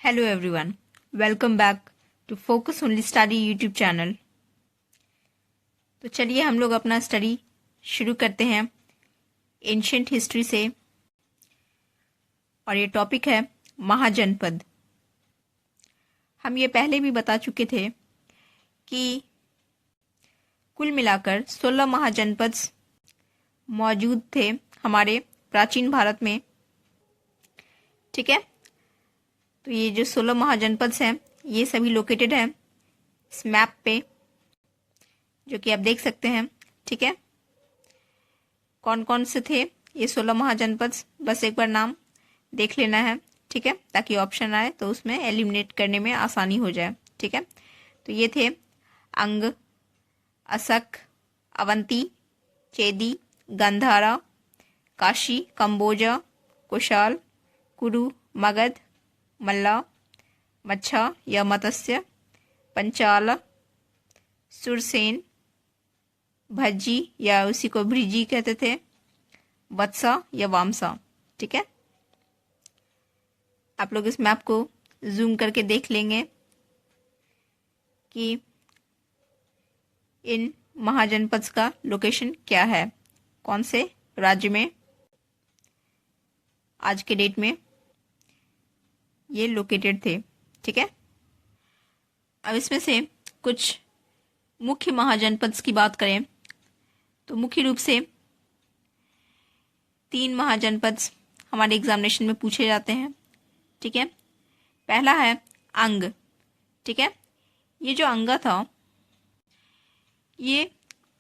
Hello everyone, welcome back to Focus Only Study YouTube channel. तो चलिए हम लोग अपना स्टडी शुरू करते हैं एंशिएंट हिस्ट्री से, और ये टॉपिक है महाजनपद। हम ये पहले भी बता चुके थे कि कुल मिलाकर 16 महाजनपद मौजूद थे हमारे प्राचीन भारत में। ठीक है, तो ये जो 16 महाजनपद हैं ये सभी लोकेटेड हैं इस मैप पे, जो कि आप देख सकते हैं। ठीक है, कौन कौन से थे ये 16 महाजनपद, बस एक बार नाम देख लेना है। ठीक है, ताकि ऑप्शन आए तो उसमें एलिमिनेट करने में आसानी हो जाए। ठीक है, तो ये थे अंग, असक, अवंती, चेदी, गंधारा, काशी, कंबोजा, कुशाल, कुरु, मगध, मल्ला, मच्छा या मत्स्य, पंचाल, सुरसेन, भज्जी या उसी को भ्रिजी कहते थे, वत्सा या वामसा। ठीक है, आप लोग इस मैप को जूम करके देख लेंगे कि इन महाजनपद का लोकेशन क्या है, कौन से राज्य में आज के डेट में ये लोकेटेड थे। ठीक है, अब इसमें से कुछ मुख्य महाजनपद की बात करें तो मुख्य रूप से 3 महाजनपद हमारे एग्जामिनेशन में पूछे जाते हैं। ठीक है, पहला है अंग। ठीक है, ये जो अंगा था ये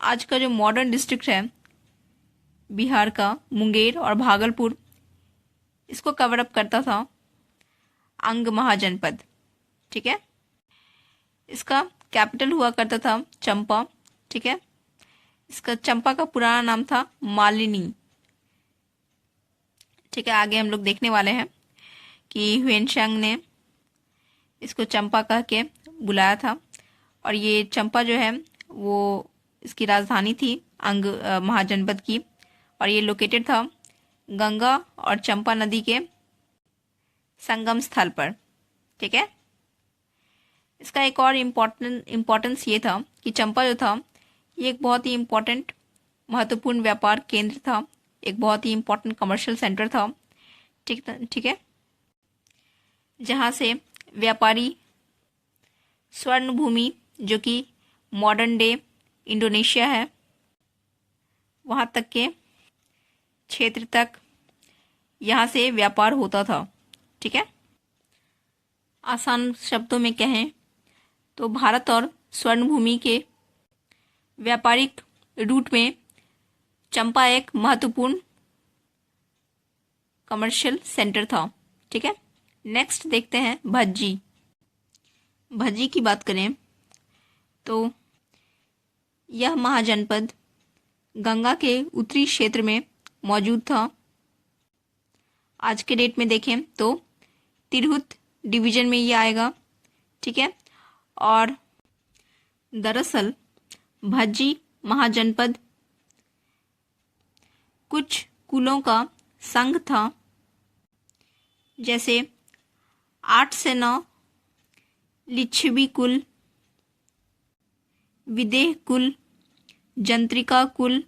आज का जो मॉडर्न डिस्ट्रिक्ट है बिहार का, मुंगेर और भागलपुर, इसको कवर अप करता था अंग महाजनपद। ठीक है, इसका कैपिटल हुआ करता था चंपा। ठीक है, इसका चंपा का पुराना नाम था मालिनी। ठीक है, आगे हम लोग देखने वाले हैं कि ह्वेनसांग ने इसको चंपा कह के बुलाया था, और ये चंपा जो है वो इसकी राजधानी थी अंग महाजनपद की, और ये लोकेटेड था गंगा और चंपा नदी के संगम स्थल पर। ठीक है, इसका एक और इम्पोर्टेंस ये था कि चंपा जो था ये एक बहुत ही इम्पोर्टेंट महत्वपूर्ण व्यापार केंद्र था, एक बहुत ही इम्पोर्टेंट कमर्शियल सेंटर था। ठीक है, जहाँ से व्यापारी स्वर्ण भूमि, जो कि मॉडर्न डे इंडोनेशिया है, वहाँ तक के क्षेत्र तक यहाँ से व्यापार होता था। ठीक है, आसान शब्दों में कहें तो भारत और स्वर्ण भूमि के व्यापारिक रूट में चंपा एक महत्वपूर्ण कमर्शियल सेंटर था। ठीक है, नेक्स्ट देखते हैं भज्जी। भज्जी की बात करें तो यह महाजनपद गंगा के उत्तरी क्षेत्र में मौजूद था। आज के डेट में देखें तो तिरहुत डिवीजन में ये आएगा। ठीक है, और दरअसल भज्जी महाजनपद कुछ कुलों का संघ था, जैसे 8 से 9 लिच्छवी कुल, विदेह कुल, जंत्रिका कुल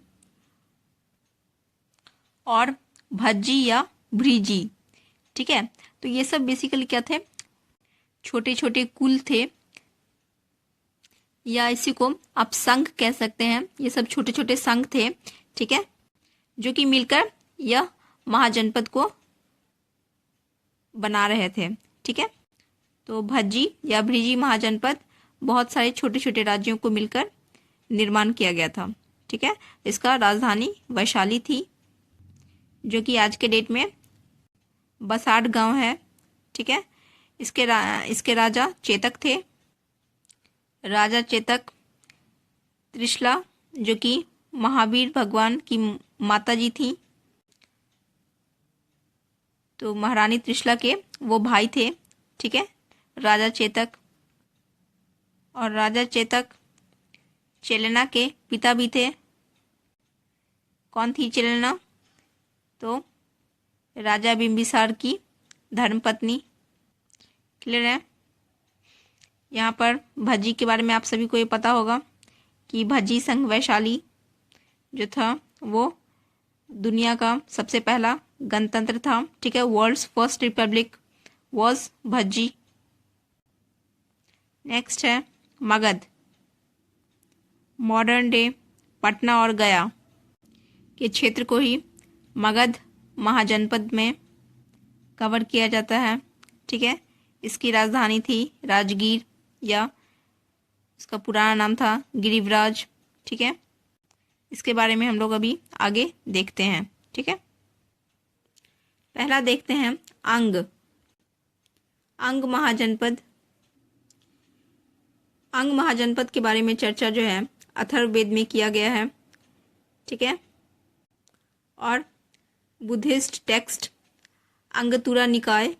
और भज्जी या भ्रिजी। ठीक है, तो ये सब बेसिकली क्या थे, छोटे छोटे कुल थे, या इसी को आप संघ कह सकते हैं। ये सब छोटे छोटे संघ थे। ठीक है, जो कि मिलकर यह महाजनपद को बना रहे थे। ठीक है, तो भज्जी या भ्रिजी महाजनपद बहुत सारे छोटे छोटे राज्यों को मिलकर निर्माण किया गया था। ठीक है, इसका राजधानी वैशाली थी, जो कि आज के डेट में बसाठ गांव है। ठीक है, इसके राजा चेतक थे। राजा चेतक त्रिशला, जो कि महावीर भगवान की माता जी थी, तो महारानी त्रिशला के वो भाई थे। ठीक है, राजा चेतक, और राजा चेतक चेलेना के पिता भी थे। कौन थी चेलेना? तो राजा बिंबिसार की धर्मपत्नी। क्लियर है। यहाँ पर भज्जी के बारे में आप सभी को ये पता होगा कि भज्जी संघ वैशाली जो था वो दुनिया का सबसे पहला गणतंत्र था। ठीक है, world's first republic was Bhajji. Next है मगध। मॉडर्न डे पटना और गया के क्षेत्र को ही मगध महाजनपद में कवर किया जाता है। ठीक है, इसकी राजधानी थी राजगीर या इसका पुराना नाम था गिरिवराज। ठीक है, इसके बारे में हम लोग अभी आगे देखते हैं। ठीक है, पहला देखते हैं अंग। अंग महाजनपद। अंग महाजनपद के बारे में चर्चा जो है अथर्ववेद में किया गया है। ठीक है, और बुद्धिस्ट टेक्स्ट अंगतुरा निकाय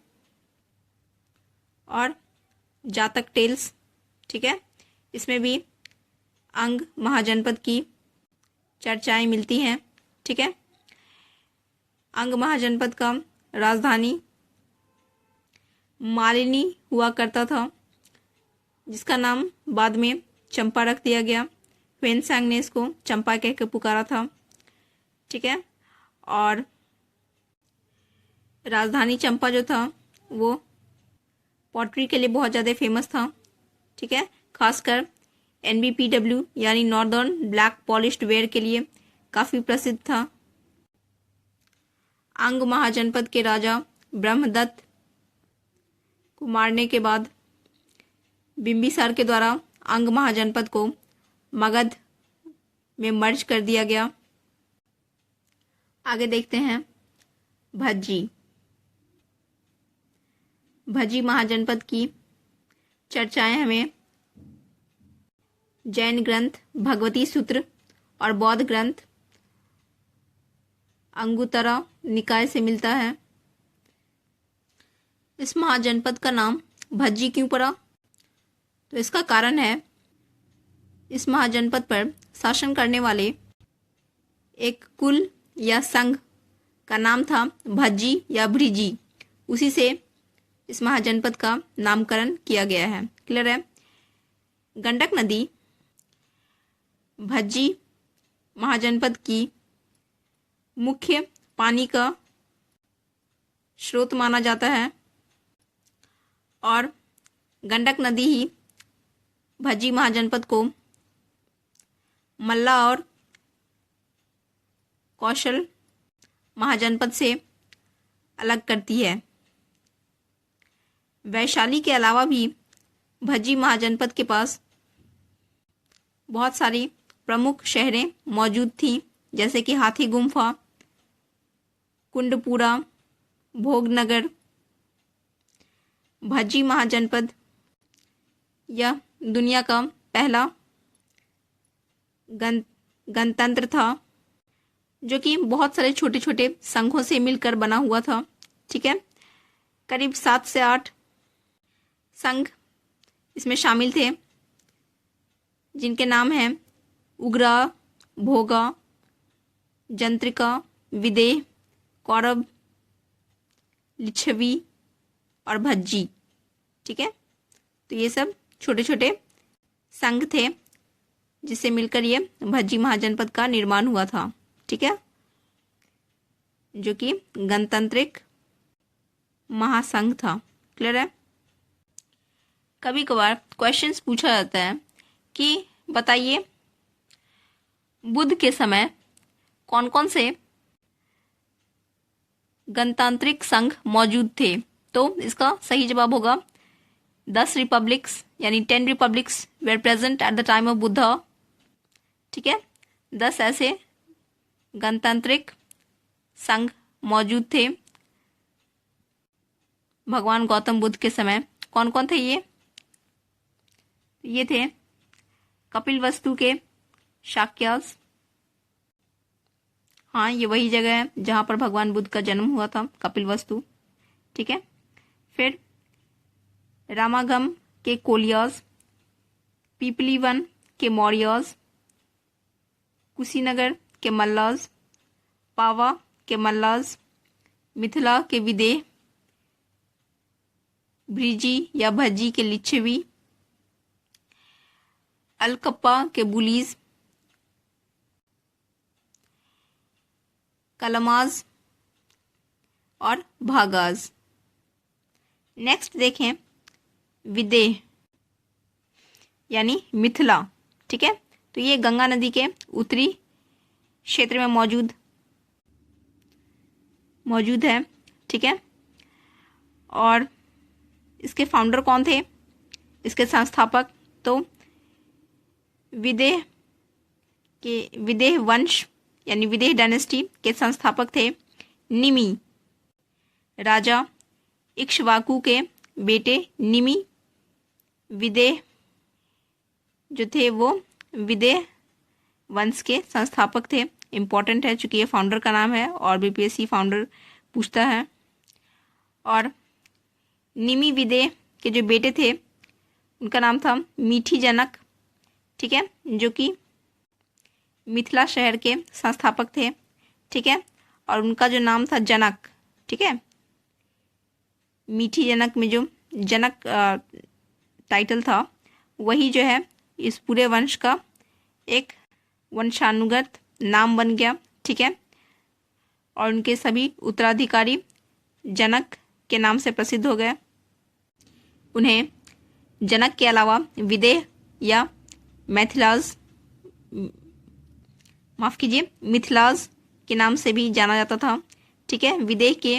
और जातक टेल्स, ठीक है, इसमें भी अंग महाजनपद की चर्चाएं मिलती हैं। ठीक है, अंग महाजनपद का राजधानी मालिनी हुआ करता था, जिसका नाम बाद में चंपा रख दिया गया। ह्वेनसांग ने इसको चंपा कह के पुकारा था। ठीक है, और राजधानी चंपा जो था वो पॉटरी के लिए बहुत ज़्यादा फेमस था। ठीक है, खासकर NBPW यानी नॉर्दर्न ब्लैक पॉलिश्ड वेयर के लिए काफ़ी प्रसिद्ध था। अंग महाजनपद के राजा ब्रह्मदत्त को मारने के बाद बिंबिसार के द्वारा अंग महाजनपद को मगध में मर्ज कर दिया गया। आगे देखते हैं भज्जी। भज्जी महाजनपद की चर्चाएं हमें जैन ग्रंथ भगवती सूत्र और बौद्ध ग्रंथ अंगुत्तरा निकाय से मिलता है। इस महाजनपद का नाम भज्जी क्यों पड़ा? तो इसका कारण है इस महाजनपद पर शासन करने वाले एक कुल या संघ का नाम था भज्जी या भ्रिजी। उसी से इस महाजनपद का नामकरण किया गया है। क्लियर है। गंडक नदी भज्जी महाजनपद की मुख्य पानी का स्रोत माना जाता है और गंडक नदी ही भज्जी महाजनपद को मल्ला और कौशल महाजनपद से अलग करती है। वैशाली के अलावा भी भज्जी महाजनपद के पास बहुत सारी प्रमुख शहरें मौजूद थीं, जैसे कि हाथी गुम्फा, कुंडपुरा, भोगनगर। भज्जी महाजनपद यह दुनिया का पहला गणतंत्र था, जो कि बहुत सारे छोटे छोटे संघों से मिलकर बना हुआ था। ठीक है, करीब 7 से 8 संघ इसमें शामिल थे, जिनके नाम हैं उग्रा, भोगा, जंत्रिका, विदेह, कौरव, लिच्छवी और भज्जी। ठीक है, तो ये सब छोटे छोटे संघ थे जिससे मिलकर ये भज्जी महाजनपद का निर्माण हुआ था। ठीक है, जो कि गणतांत्रिक महासंघ था। क्लियर है। कभी कभार क्वेश्चंस पूछा जाता है कि बताइए बुद्ध के समय कौन कौन से गणतांत्रिक संघ मौजूद थे? तो इसका सही जवाब होगा 10 रिपब्लिक्स यानी 10 republics were present at the time of Buddha. ठीक है, 10 ऐसे गणतांत्रिक संघ मौजूद थे भगवान गौतम बुद्ध के समय। कौन कौन थे ये थे कपिलवस्तु के शाक्यास। हाँ, ये वही जगह है जहां पर भगवान बुद्ध का जन्म हुआ था, कपिलवस्तु। ठीक है, फिर रामागम के कोलियास, पीपलीवन के मौर्यास, कुशीनगर के मल्लास, पावा के मल्लास, मिथिला के विदेह, भ्रीजी या भज्जी के लिच्छवी, अलकप्पा के बुलीज, कलमाज और भागाज। नेक्स्ट देखें विदेह यानी मिथिला। ठीक है, तो ये गंगा नदी के उत्तरी क्षेत्र में मौजूद है। ठीक है, और इसके फाउंडर कौन थे, इसके संस्थापक? तो विदेह वंश यानी विदेह डायनेस्टी के संस्थापक थे निमि, राजा इक्ष्वाकु के बेटे निमि। विदेह जो थे वो विदेह वंश के संस्थापक थे। इम्पॉर्टेंट है चूंकि ये फाउंडर का नाम है और बीपीएससी फाउंडर पूछता है। और निमि विदेह के जो बेटे थे उनका नाम था मीठी जनक। ठीक है, जो कि मिथिला शहर के संस्थापक थे। ठीक है, और उनका जो नाम था जनक। ठीक है, मीठी जनक में जो जनक टाइटल था वही जो है इस पूरे वंश का एक वंशानुगत नाम बन गया। ठीक है, और उनके सभी उत्तराधिकारी जनक के नाम से प्रसिद्ध हो गए। उन्हें जनक के अलावा विदेह या मिथिलाज के नाम से भी जाना जाता था। ठीक है, विदेह के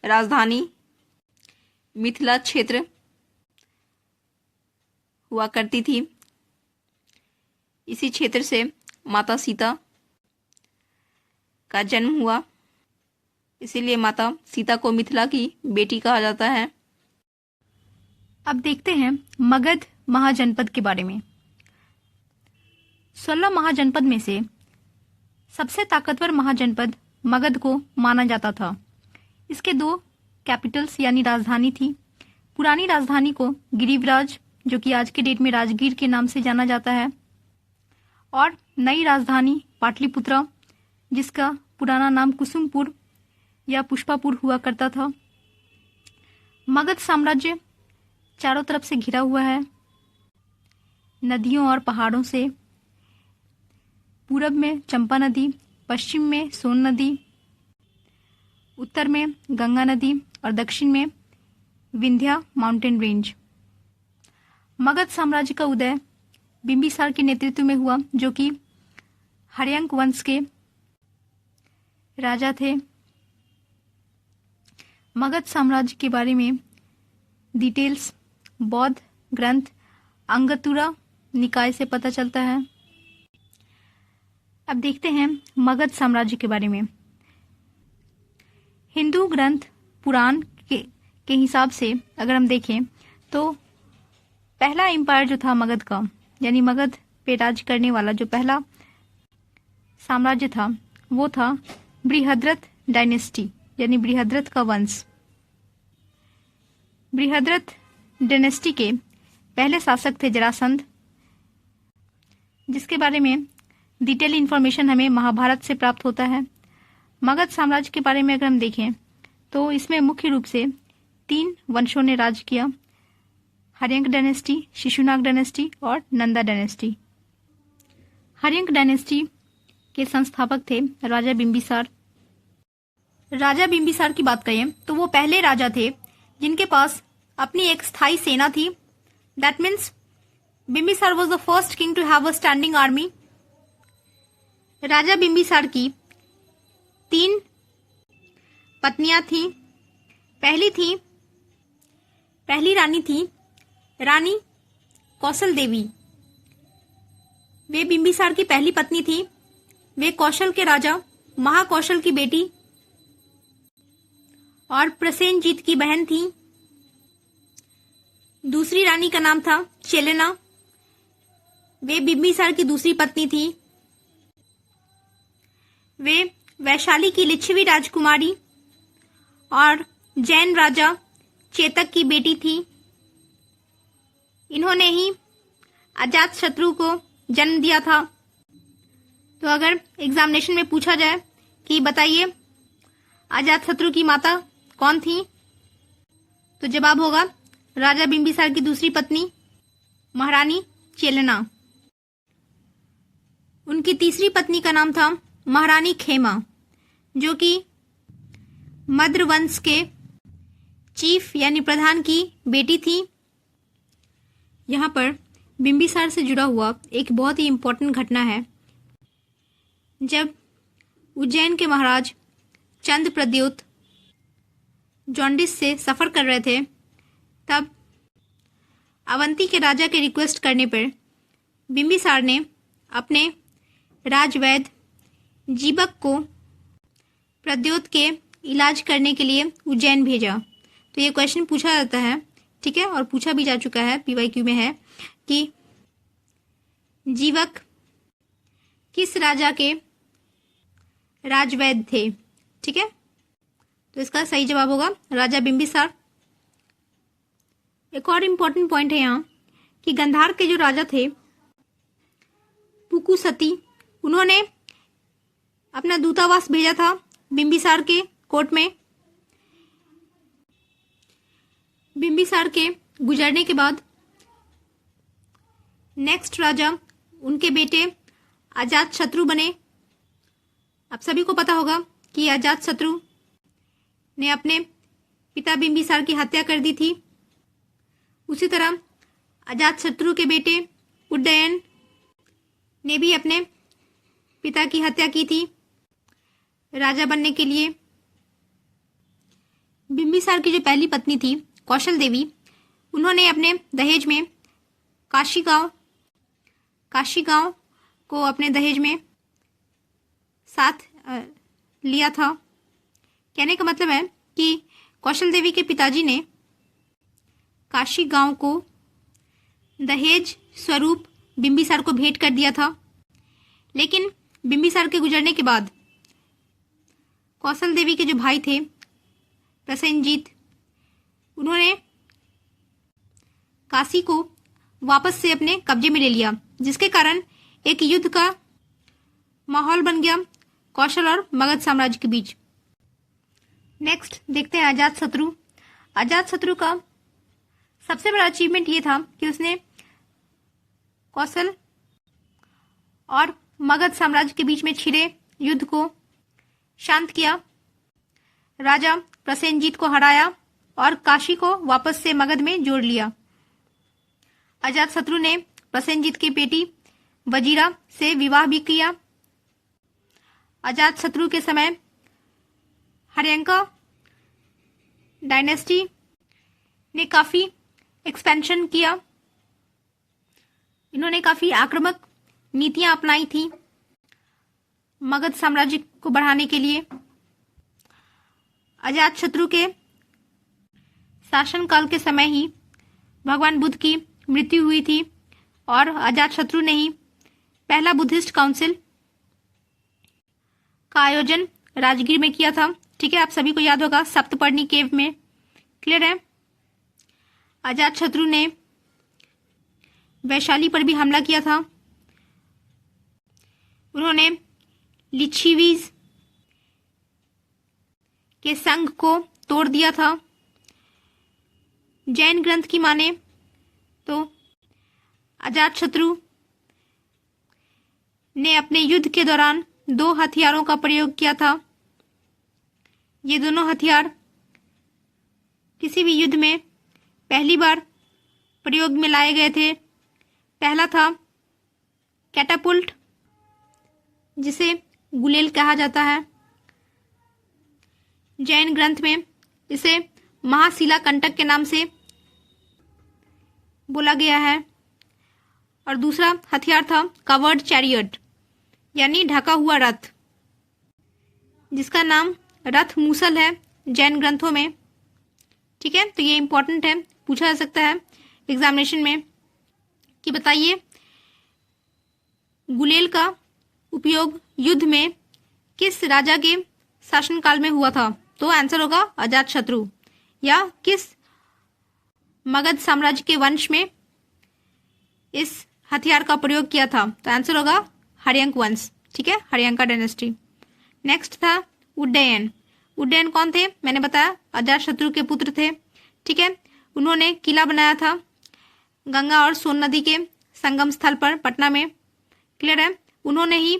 राजधानी मिथिला क्षेत्र हुआ करती थी। इसी क्षेत्र से माता सीता का जन्म हुआ, इसीलिए माता सीता को मिथिला की बेटी कहा जाता है। अब देखते हैं मगध महाजनपद के बारे में। 16 महाजनपद में से सबसे ताकतवर महाजनपद मगध को माना जाता था। इसके 2 कैपिटल्स यानी राजधानी थी। पुरानी राजधानी को गिरिवराज, जो कि आज के डेट में राजगीर के नाम से जाना जाता है, और नई राजधानी पाटलिपुत्रा, जिसका पुराना नाम कुसुमपुर या पुष्पापुर हुआ करता था। मगध साम्राज्य चारों तरफ से घिरा हुआ है नदियों और पहाड़ों से। पूरब में चंपा नदी, पश्चिम में सोन नदी, उत्तर में गंगा नदी और दक्षिण में विंध्या माउंटेन रेंज। मगध साम्राज्य का उदय बिंबिसार के नेतृत्व में हुआ, जो कि हर्यंक वंश के राजा थे। मगध साम्राज्य के बारे में डिटेल्स बौद्ध ग्रंथ अंगतुरा निकाय से पता चलता है। अब देखते हैं मगध साम्राज्य के बारे में। हिंदू ग्रंथ पुराण के हिसाब से अगर हम देखें तो पहला एम्पायर जो था मगध का, यानी मगध पे राज करने वाला जो पहला साम्राज्य था, वो था बृहद्रथ डायनेस्टी, यानी बृहद्रथ का वंश। बृहद्रथ डायनेस्टी के पहले शासक थे जरासंध, जिसके बारे में डिटेल इन्फॉर्मेशन हमें महाभारत से प्राप्त होता है। मगध साम्राज्य के बारे में अगर हम देखें तो इसमें मुख्य रूप से 3 वंशों ने राज किया: हर्यंक डायनेस्टी, शिशुनाग डायनेस्टी और नंदा डायनेस्टी। हर्यंक डायनेस्टी के संस्थापक थे राजा बिंबिसार। राजा बिंबिसार की बात करें तो वो पहले राजा थे जिनके पास अपनी एक स्थायी सेना थी। That means Bimbisara was the first king to have a standing army. राजा बिंबिसार की 3 पत्नियां थीं। पहली रानी थी रानी कौशल देवी। वे बिंबिसार की पहली पत्नी थी। वे कौशल के राजा महाकौशल की बेटी और प्रसेनजीत की बहन थी। दूसरी रानी का नाम था चेलेना। वे बिंबिसार की दूसरी पत्नी थी। वे वैशाली की लिच्छवी राजकुमारी और जैन राजा चेतक की बेटी थी। इन्होंने ही अजात शत्रु को जन्म दिया था। तो अगर एग्जामिनेशन में पूछा जाए कि बताइए अजात शत्रु की माता कौन थी, तो जवाब होगा राजा बिंबिसार की दूसरी पत्नी महारानी चेलना। उनकी तीसरी पत्नी का नाम था महारानी खेमा, जो कि मद्र वंश के चीफ यानी प्रधान की बेटी थी। यहाँ पर बिंबिसार से जुड़ा हुआ एक बहुत ही इम्पोर्टेंट घटना है। जब उज्जैन के महाराज चंद प्रद्योत जॉन्डिस से सफ़र कर रहे थे, तब अवंती के राजा के रिक्वेस्ट करने पर बिंबिसार ने अपने राजवैद्य जीवक को प्रद्योत के इलाज करने के लिए उज्जैन भेजा। तो ये क्वेश्चन पूछा जाता है, ठीक है, और पूछा भी जा चुका है, PYQ में है कि जीवक किस राजा के राजवैद्य थे, ठीक है। तो इसका सही जवाब होगा राजा बिंबिसार। एक और इम्पोर्टेंट पॉइंट है यहाँ कि गंधार के जो राजा थे पुकुसती, उन्होंने अपना दूतावास भेजा था बिंबिसार के कोर्ट में। बिंबिसार के गुजरने के बाद नेक्स्ट राजा उनके बेटे अजातशत्रु बने। आप सभी को पता होगा कि अजातशत्रु ने अपने पिता बिंबिसार की हत्या कर दी थी। उसी तरह अजातशत्रु के बेटे उदयन ने भी अपने पिता की हत्या की थी राजा बनने के लिए। बिंबिसार की जो पहली पत्नी थी कौशल देवी, उन्होंने अपने दहेज में काशी गांव को अपने दहेज में साथ लिया था। कहने का मतलब है कि कौशल देवी के पिताजी ने काशी गांव को दहेज स्वरूप बिंबिसार को भेंट कर दिया था। लेकिन बिंबिसार के गुजरने के बाद कौशल देवी के जो भाई थे प्रसेनजीत, उन्होंने काशी को वापस से अपने कब्जे में ले लिया, जिसके कारण एक युद्ध का माहौल बन गया कौशल और मगध साम्राज्य के बीच। नेक्स्ट देखते हैं अजातशत्रु। अजातशत्रु का सबसे बड़ा अचीवमेंट ये था कि उसने कौशल और मगध साम्राज्य के बीच में छिड़े युद्ध को शांत किया, राजा प्रसेनजीत को हराया और काशी को वापस से मगध में जोड़ लिया। अजातशत्रु ने प्रसेनजीत की बेटी वजीरा से विवाह भी किया। अजातशत्रु के समय हर्यंका डायनेस्टी ने काफी एक्सपेंशन किया। इन्होंने काफी आक्रामक नीतियां अपनाई थी मगध साम्राज्य को बढ़ाने के लिए। अजातशत्रु के शासनकाल के समय ही भगवान बुद्ध की मृत्यु हुई थी और अजातशत्रु ने ही पहला बुद्धिस्ट काउंसिल का आयोजन राजगीर में किया था, ठीक है। आप सभी को याद होगा सप्तपर्णी केव में, क्लियर है। अजातशत्रु ने वैशाली पर भी हमला किया था। उन्होंने लिच्छवीज के संघ को तोड़ दिया था। जैन ग्रंथ की माने तो अजातशत्रु ने अपने युद्ध के दौरान 2 हथियारों का प्रयोग किया था। ये दोनों हथियार किसी भी युद्ध में पहली बार प्रयोग में लाए गए थे। पहला था कैटापुल्ट, जिसे गुलेल कहा जाता है। जैन ग्रंथ में इसे महाशिला कंटक के नाम से बोला गया है। और दूसरा हथियार था कवर्ड चैरियट, यानी ढका हुआ रथ, जिसका नाम रथ मूसल है जैन ग्रंथों में, ठीक है। तो ये इंपॉर्टेंट है, पूछा जा सकता है एग्जामिनेशन में कि बताइए गुलेल का उपयोग युद्ध में किस राजा के शासनकाल में हुआ था। तो आंसर होगा अजातशत्रु। या किस मगध साम्राज्य के वंश में इस हथियार का प्रयोग किया था। तो आंसर होगा हर्यंक वंश, ठीक है, हर्यंका डायनेस्टी। नेक्स्ट था उदयन। उदयन कौन थे? मैंने बताया अजातशत्रु के पुत्र थे, ठीक है। उन्होंने किला बनाया था गंगा और सोन नदी के संगम स्थल पर पटना में। क्लियर है। उन्होंने ही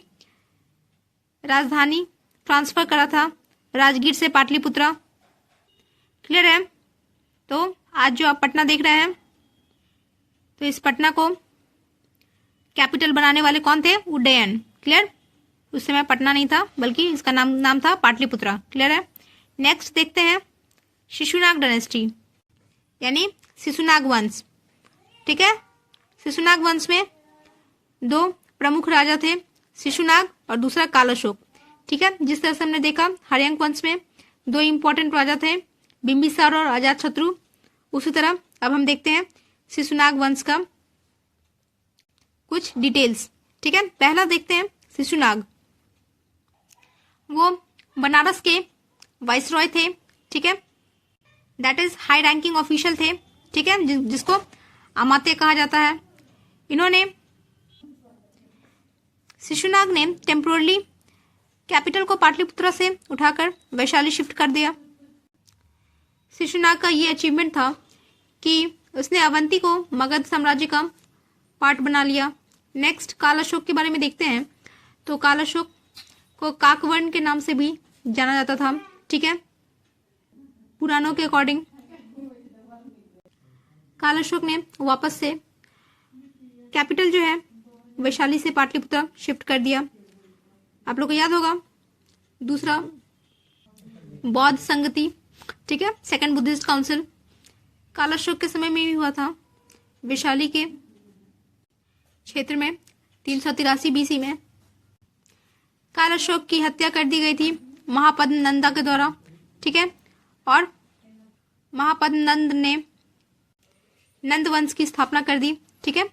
राजधानी ट्रांसफर करा था राजगीर से पाटलिपुत्रा। क्लियर है। तो आज जो आप पटना देख रहे हैं, तो इस पटना को कैपिटल बनाने वाले कौन थे? उदयन। क्लियर। उस समय पटना नहीं था, बल्कि इसका नाम था पाटलिपुत्रा। क्लियर है। नेक्स्ट देखते हैं शिशुनाग डायनेस्टी, यानी शिशुनाग वंश। ठीक है। शिशुनाग वंश में दो प्रमुख राजा थे, शिशुनाग और दूसरा काल अशोक। ठीक है। जिस तरह से हमने देखा हर्यंक वंश में दो इंपॉर्टेंट राजा थे, बिंबिसार और अजातशत्रु, उसी तरह अब हम देखते हैं शिशुनाग वंश का कुछ डिटेल्स। ठीक है। पहला देखते हैं शिशुनाग। वो बनारस के वाइसरॉय थे। ठीक है। That is high ranking official थे। ठीक है। जिसको अमात्य कहा जाता है। इन्होंने शिशुनाग ने टेम्पोरली कैपिटल को पाटलिपुत्रा से उठाकर वैशाली शिफ्ट कर दिया। शिशुनाग का ये अचीवमेंट था कि उसने अवंती को मगध साम्राज्य का पार्ट बना लिया। नेक्स्ट काल अशोक के बारे में देखते हैं। तो काल अशोक को काकवर्ण के नाम से भी जाना जाता था। ठीक है। पुराणों के अकॉर्डिंग काल अशोक ने वापस से कैपिटल जो है वैशाली से पाटलिपुत्रा शिफ्ट कर दिया। आप लोग को याद होगा दूसरा बौद्ध संगति। ठीक है। सेकंड बुद्धिस्ट काउंसिल काल अशोक के समय में भी हुआ था वैशाली के क्षेत्र में 383 BC में। काल अशोक की हत्या कर दी गई थी महापद्म नंदा के द्वारा। ठीक है। और महापद्म नंद ने नंद वंश की स्थापना कर दी। ठीक है।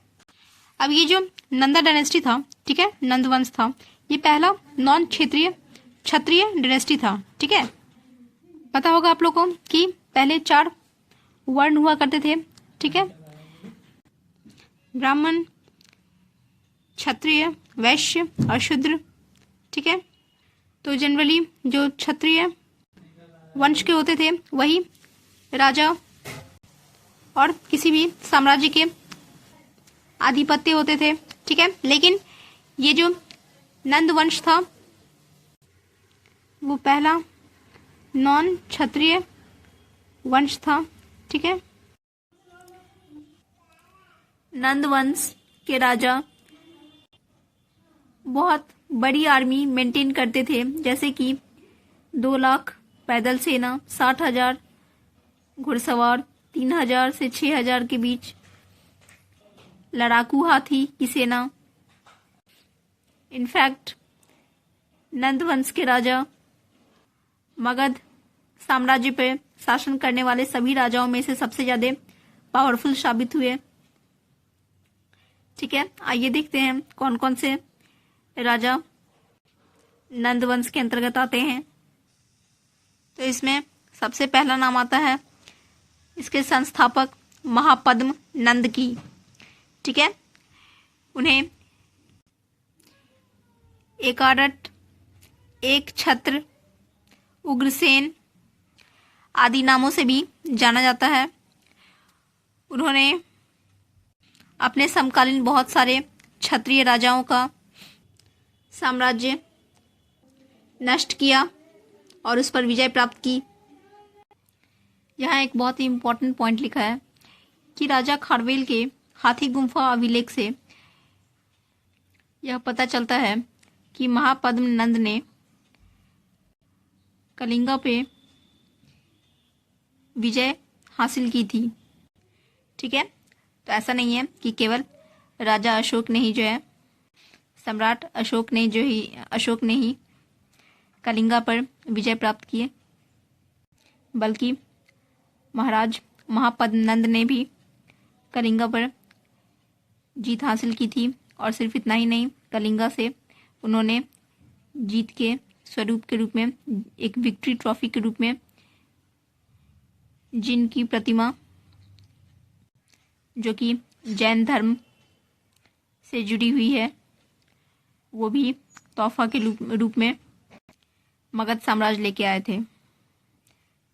अब ये जो नंदा डायनेस्टी था, ठीक है, नंद वंश था, ये पहला नॉन क्षेत्रीय क्षत्रिय डायनेस्टी था। ठीक है। पता होगा आप लोगों को कि पहले 4 वर्ण हुआ करते थे। ठीक है। ब्राह्मण, क्षत्रिय, वैश्य और शूद्र। ठीक है। तो जनरली जो क्षत्रिय वंश के होते थे वही राजा और किसी भी साम्राज्य के आधिपत्य होते थे। ठीक है। लेकिन ये जो नंद वंश था वो पहला नॉन क्षत्रिय वंश था। ठीक है। नंद वंश के राजा बहुत बड़ी आर्मी मेंटेन करते थे, जैसे कि 2 लाख पैदल सेना, 60,000 घुड़सवार, 3,000 से 6,000 के बीच लड़ाकू हाथी की सेना। इनफैक्ट नंद वंश के राजा मगध साम्राज्य पर शासन करने वाले सभी राजाओं में से सबसे ज्यादा पावरफुल साबित हुए। ठीक है। आइए देखते हैं कौन कौन से राजा नंद वंश के अंतर्गत आते हैं। तो इसमें सबसे पहला नाम आता है इसके संस्थापक महापद्म नंद की। ठीक है। उन्हें एकारट, एक छत्र, उग्रसेन आदि नामों से भी जाना जाता है। उन्होंने अपने समकालीन बहुत सारे क्षत्रिय राजाओं का साम्राज्य नष्ट किया और उस पर विजय प्राप्त की। यहाँ एक बहुत ही इम्पोर्टेंट पॉइंट लिखा है कि राजा खारवेल के हाथी गुम्फा अभिलेख से यह पता चलता है कि महापद्म नंद ने कलिंगा पे विजय हासिल की थी। ठीक है। तो ऐसा नहीं है कि केवल राजा अशोक ने ही जो है, सम्राट अशोक ने ही कलिंगा पर विजय प्राप्त किए, बल्कि महाराज महापद्म नंद ने भी कलिंगा पर जीत हासिल की थी। और सिर्फ इतना ही नहीं, कलिंगा से उन्होंने जीत के स्वरूप के रूप में एक विक्ट्री ट्रॉफी के रूप में जिनकी प्रतिमा, जो कि जैन धर्म से जुड़ी हुई है, वो भी तोहफा के रूप में मगध साम्राज्य लेके आए थे।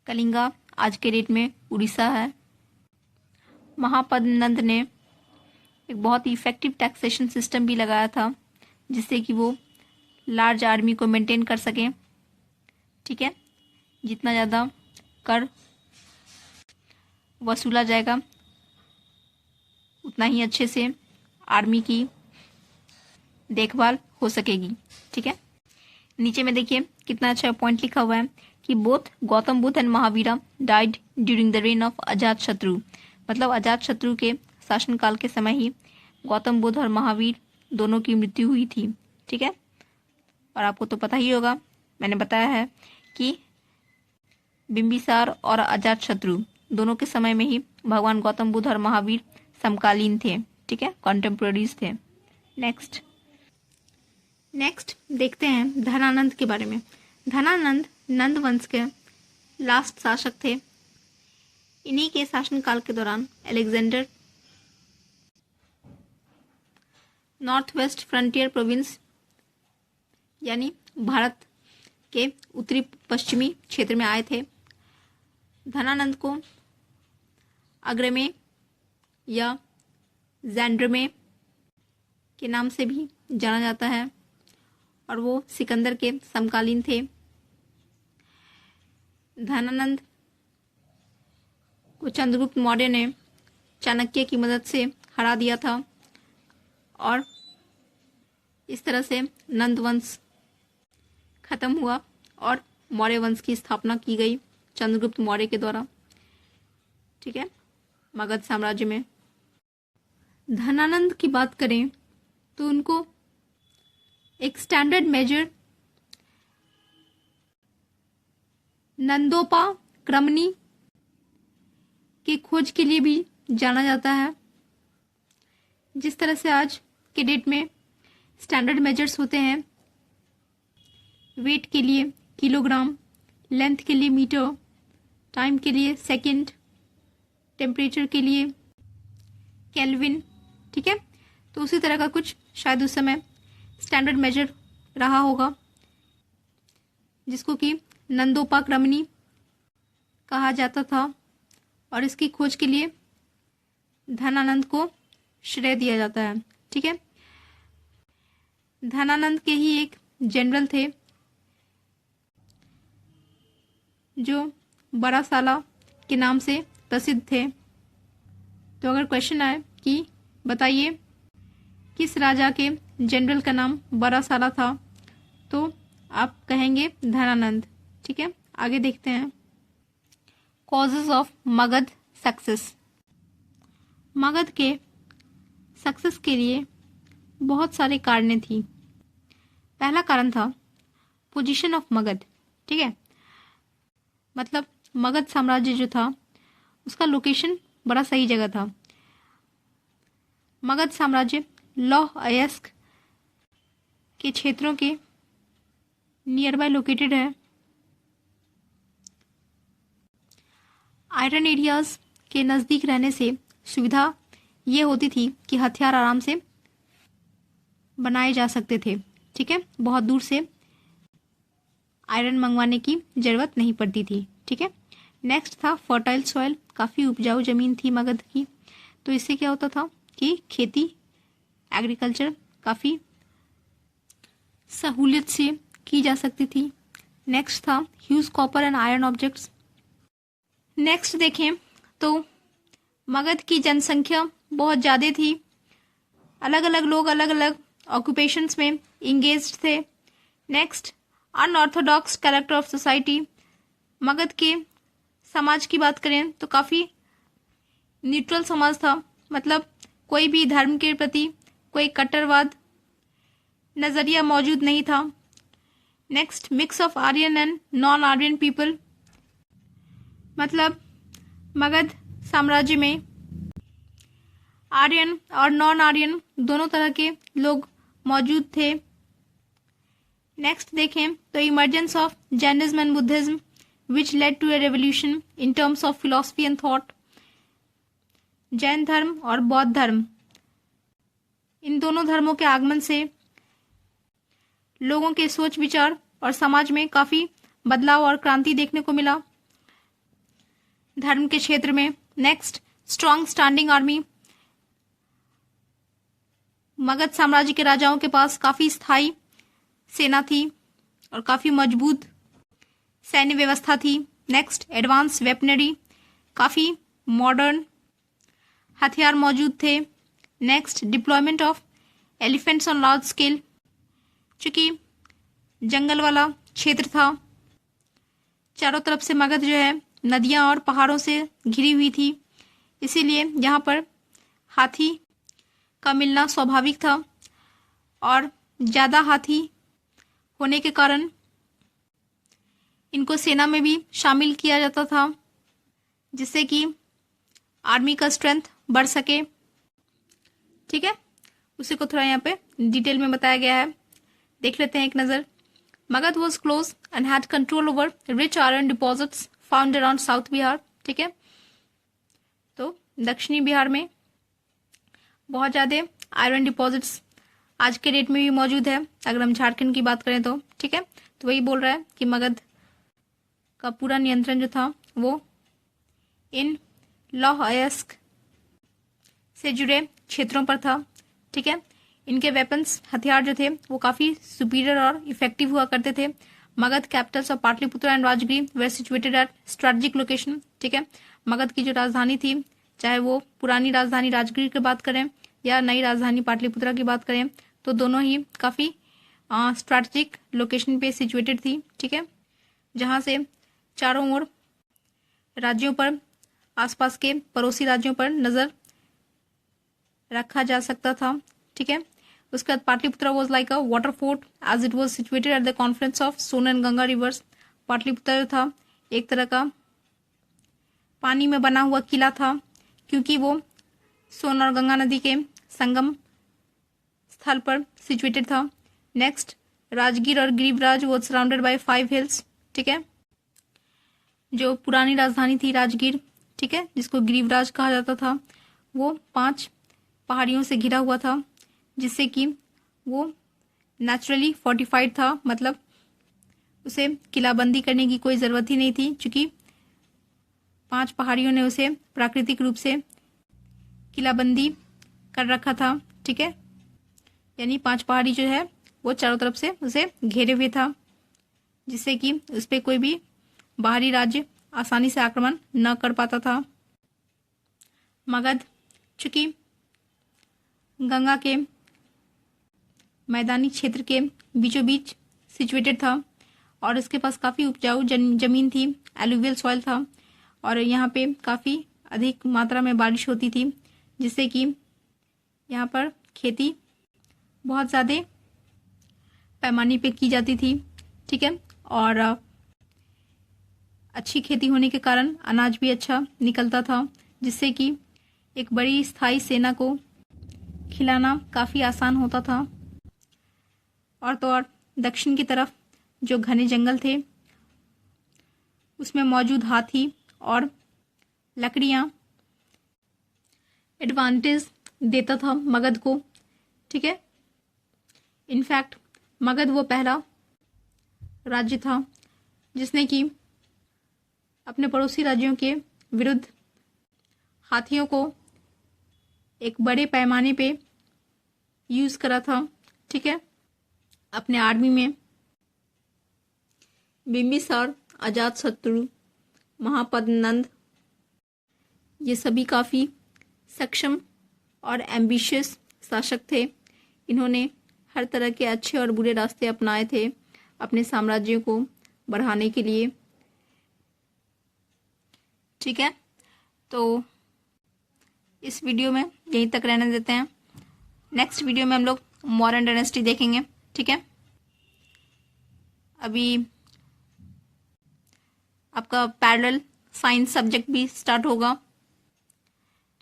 कलिंगा आज के डेट में उड़ीसा है। महापद नंद ने एक बहुत ही इफेक्टिव टैक्सेशन सिस्टम भी लगाया था, जिससे कि वो लार्ज आर्मी को मेंटेन कर सकें। ठीक है, जितना ज़्यादा कर वसूला जाएगा उतना ही अच्छे से आर्मी की देखभाल हो सकेगी। ठीक है, नीचे में देखिए कितना अच्छा पॉइंट लिखा हुआ है कि both Gautam Buddha and Mahavira died during the reign of Ajatashatru. मतलब अजात शत्रु के शासनकाल के समय ही गौतम बुद्ध और महावीर दोनों की मृत्यु हुई थी। ठीक है, और आपको तो पता ही होगा, मैंने बताया है कि बिंबिसार और अजात शत्रु दोनों के समय में ही भगवान गौतम बुद्ध और महावीर समकालीन थे। ठीक है, कॉन्टेम्पोररीज थे। नेक्स्ट देखते हैं धनानंद के बारे में। धनानंद नंद वंश के लास्ट शासक थे। इन्हीं के शासनकाल के दौरान Alexander north west frontier province यानी भारत के उत्तरी पश्चिमी क्षेत्र में आए थे। धनानंद को अग्रमे या जैंड्रमे के नाम से भी जाना जाता है और वो सिकंदर के समकालीन थे। धनानंद को चंद्रगुप्त मौर्य ने चाणक्य की मदद से हरा दिया था और इस तरह से नंद वंश खत्म हुआ और मौर्य वंश की स्थापना की गई चंद्रगुप्त मौर्य के द्वारा। ठीक है, मगध साम्राज्य में। धनानंद की बात करें तो उनको एक स्टैंडर्ड मेजर नंदोपाक्रमणी की खोज के लिए भी जाना जाता है। जिस तरह से आज के डेट में स्टैंडर्ड मेजर्स होते हैं, वेट के लिए किलोग्राम, लेंथ के लिए मीटर, टाइम के लिए सेकंड, टेम्परेचर के लिए केल्विन। ठीक है, तो उसी तरह का कुछ शायद उस समय स्टैंडर्ड मेजर रहा होगा, जिसको कि नंदोपाक्रमणी कहा जाता था और इसकी खोज के लिए धनानंद को श्रेय दिया जाता है। ठीक है, धनानंद के ही एक जनरल थे जो बरासाला के नाम से प्रसिद्ध थे। तो अगर क्वेश्चन आए कि बताइए किस राजा के जनरल का नाम बरासाला था, तो आप कहेंगे धनानंद। ठीक है, आगे देखते हैं causes of Magadh success. Magadh के सक्सेस के लिए बहुत सारे कारण थी। पहला कारण था पोजीशन ऑफ मगध। ठीक है, मतलब मगध साम्राज्य जो था उसका लोकेशन बड़ा सही जगह था। मगध साम्राज्य लौह अयस्क के क्षेत्रों के नियर बाय लोकेटेड है। आयरन एरियाज के नज़दीक रहने से सुविधा ये होती थी कि हथियार आराम से बनाए जा सकते थे। ठीक है, बहुत दूर से आयरन मंगवाने की जरूरत नहीं पड़ती थी। ठीक है, नेक्स्ट था फर्टाइल सॉइल, काफ़ी उपजाऊ जमीन थी मगध की। तो इससे क्या होता था कि खेती, एग्रीकल्चर काफ़ी सहूलियत से की जा सकती थी। नेक्स्ट था huge copper and iron objects. Next देखें तो मगध की जनसंख्या बहुत ज़्यादा थी। अलग अलग लोग अलग अलग ऑक्यूपेशंस में इंगेज्ड थे। Next unorthodox character of society. Magadh के समाज की बात करें तो काफ़ी न्यूट्रल समाज था, मतलब कोई भी धर्म के प्रति कोई कट्टरवाद नज़रिया मौजूद नहीं था। Next mix of Aryan and non Aryan people, मतलब मगध साम्राज्य में आर्यन और नॉन आर्यन दोनों तरह के लोग मौजूद थे। नेक्स्ट देखें तो emergence of Jainism and Buddhism which led to a revolution in terms of philosophy and thought. Jain धर्म और बौद्ध धर्म, इन दोनों धर्मों के आगमन से लोगों के सोच विचार और समाज में काफ़ी बदलाव और क्रांति देखने को मिला धर्म के क्षेत्र में। Next strong standing army. Magadh साम्राज्य के राजाओं के पास काफी स्थायी सेना थी और काफी मजबूत सैन्य व्यवस्था थी। नेक्स्ट, एडवांस वेपनरी, काफी मॉडर्न हथियार मौजूद थे। Next, deployment of elephants on large scale, चूंकि जंगल वाला क्षेत्र था, चारों तरफ से मगध जो है नदियां और पहाड़ों से घिरी हुई थी, इसीलिए यहाँ पर हाथी का मिलना स्वाभाविक था और ज्यादा हाथी होने के कारण इनको सेना में भी शामिल किया जाता था, जिससे कि आर्मी का स्ट्रेंथ बढ़ सके। ठीक है, उसी को थोड़ा यहाँ पे डिटेल में बताया गया है, देख लेते हैं एक नजर। Magadh was close and had control over rich iron deposits found around south Bihar. ठीक है, तो दक्षिणी बिहार में बहुत ज्यादा आयरन डिपॉजिट्स आज के डेट में भी मौजूद है, अगर हम झारखंड की बात करें तो। ठीक है, तो वही बोल रहा है कि मगध का पूरा नियंत्रण जो था वो इन लौह अयस्क से जुड़े क्षेत्रों पर था। ठीक है, इनके वेपन्स हथियार जो थे वो काफी सुपीरियर और इफेक्टिव हुआ करते थे। Magadh capitals of Pataliputra and Rajgir were situated at strategic location. ठीक है, मगध की जो राजधानी थी, चाहे वो पुरानी राजधानी राजगीर की बात करें या नई राजधानी पाटलिपुत्रा की बात करें, तो दोनों ही काफी स्ट्रेटेजिक लोकेशन पे सिचुएटेड थी। ठीक है, जहां से चारों ओर राज्यों पर, आसपास के पड़ोसी राज्यों पर नजर रखा जा सकता था। ठीक है, उसके बाद Pataliputra was like a water fort as it was situated at the confluence of Son and Ganga rivers. Pataliputra जो था एक तरह का पानी में बना हुआ किला था, क्योंकि वो सोन और गंगा नदी के संगम स्थल पर सिचुएटेड था। नेक्स्ट, राजगीर और गिरिवराज वॉज सराउंडेड बाय 5 हिल्स। ठीक है, जो पुरानी राजधानी थी राजगीर, ठीक है, जिसको गिरिवराज कहा जाता था, वो 5 पहाड़ियों से घिरा हुआ था, जिससे कि वो नेचुरली फोर्टिफाइड था, मतलब उसे किलाबंदी करने की कोई जरूरत ही नहीं थी, क्योंकि 5 पहाड़ियों ने उसे प्राकृतिक रूप से किलाबंदी कर रखा था। ठीक है, यानी 5 पहाड़ी जो है वो चारों तरफ से उसे घेरे हुए था, जिससे कि उस पर कोई भी बाहरी राज्य आसानी से आक्रमण न कर पाता था। मगध चूंकि गंगा के मैदानी क्षेत्र के बीचों बीच सिचुएटेड था और इसके पास काफ़ी उपजाऊ जमीन थी, एलुवियल सॉइल था, और यहाँ पे काफ़ी अधिक मात्रा में बारिश होती थी, जिससे कि यहाँ पर खेती बहुत ज़्यादा पैमाने पे की जाती थी। ठीक है, और अच्छी खेती होने के कारण अनाज भी अच्छा निकलता था, जिससे कि एक बड़ी स्थायी सेना को खिलाना काफ़ी आसान होता था। और तो और दक्षिण की तरफ जो घने जंगल थे उसमें मौजूद हाथी और लकड़ियाँ एडवांटेज देता था मगध को। ठीक है, इनफैक्ट मगध वो पहला राज्य था जिसने कि अपने पड़ोसी राज्यों के विरुद्ध हाथियों को एक बड़े पैमाने पे यूज करा था। ठीक है, अपने आर्मी में बिंबिसार, अजातशत्रु, महापद्मनंद, ये सभी काफ़ी सक्षम और एम्बिशियस शासक थे। इन्होंने हर तरह के अच्छे और बुरे रास्ते अपनाए थे अपने साम्राज्य को बढ़ाने के लिए। ठीक है, तो इस वीडियो में यहीं तक रहने देते हैं। नेक्स्ट वीडियो में हम लोग मौर्यन डायनेस्टी देखेंगे। ठीक है, अभी आपका पैरेलल साइंस सब्जेक्ट भी स्टार्ट होगा,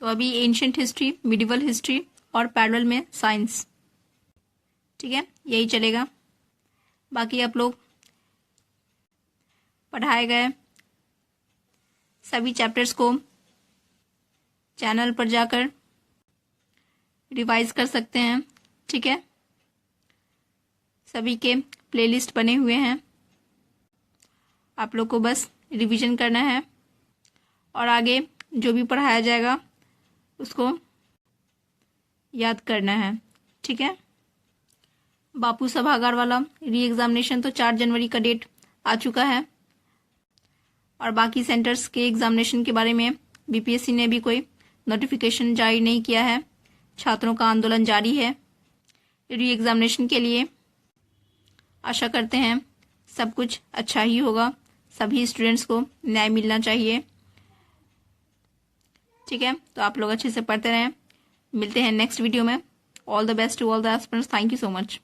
तो अभी एंशिएंट हिस्ट्री, मिडिवल हिस्ट्री और पैरेलल में साइंस। ठीक है, यही चलेगा। बाकी आप लोग पढ़ाए गए सभी चैप्टर्स को चैनल पर जाकर रिवाइज कर सकते हैं। ठीक है, सभी के प्लेलिस्ट बने हुए हैं, आप लोग को बस रिवीजन करना है और आगे जो भी पढ़ाया जाएगा उसको याद करना है। ठीक है। बापू सभागार वाला री एग्जामिनेशन तो 4 जनवरी का डेट आ चुका है, और बाकी सेंटर्स के एग्जामिनेशन के बारे में बीपीएससी ने भी कोई नोटिफिकेशन जारी नहीं किया है। छात्रों का आंदोलन जारी है री एग्जामिनेशन के लिए। आशा करते हैं सब कुछ अच्छा ही होगा, सभी स्टूडेंट्स को न्याय मिलना चाहिए। ठीक है, तो आप लोग अच्छे से पढ़ते रहें। मिलते हैं नेक्स्ट वीडियो में। All the best to all the aspirants. Thank you so much.